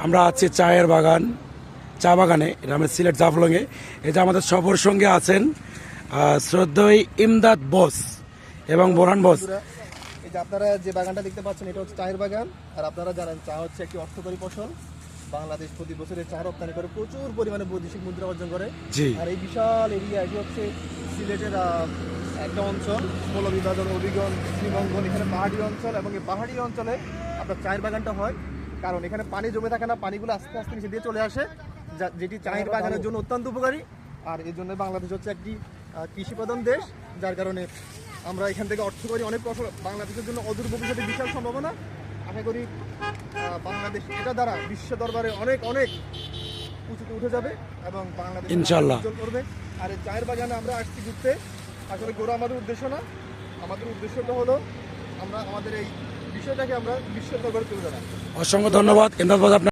আমরা আছি চায়ের বাগান, চা বাগানে, এটা আমাদের সিলেট জাফলংয়ে। এটা আমাদের সফর সঙ্গে আছেন শ্রদ্ধেয় ইমদাদ বস এবং বোরহান বস। এই যে আপনারা যে বাগানটা দেখতে পাচ্ছেন এটা হচ্ছে চায়ের বাগান। আর আপনারা জানেন চা হচ্ছে একটি অর্থকরী ফসল। বাংলাদেশ প্রতি বছরে চা রপ্তানি করে প্রচুর পরিমাণে বৈদেশিক মুদ্রা অর্জন করে। জি। আর এই বিশাল এরিয়া এটি হচ্ছে সিলেটের একটা অঞ্চল, মৌলভীবাজার, হবিগঞ্জ, শ্রীমঙ্গল, এখানে পাহাড়ি অঞ্চল, এবং এই পাহাড়ি অঞ্চলে আপনার চায়ের বাগানটা হয়। কারণ এখানে পানি জমে থাকে না, পানিগুলো আস্তে আস্তে নিচে দিয়ে চলে আসে, যেটি চায়ের বাগানের জন্য অত্যন্ত উপকারী। আর এই জন্য বাংলাদেশ হচ্ছে একটি কৃষিপ্রধান দেশ, যার কারণে আমরা এখান থেকে অর্থকরী অনেক ফসল, বাংলাদেশের জন্য অদূর ভবিষ্যতে বিশাল সম্ভাবনা। আশা করি বাংলাদেশ এটা দ্বারা বিশ্ব দরবারে অনেক অনেক উঁচুতে উঠে যাবে এবং বাংলাদেশ ইনশাআল্লাহ উজ্জ্বল করবে। আর এই চায়ের বাগানে আমরা আসছি ঘুরতে, আসলে ঘোরা আমাদের উদ্দেশ্য না। আমাদের উদ্দেশ্যটা হলো আমরা আমাদের এই বিষয়টাকে আমরা বিশ্ব দরবারে তুলে ধরা। অসংখ্য ধন্যবাদ ইমদাদ বস।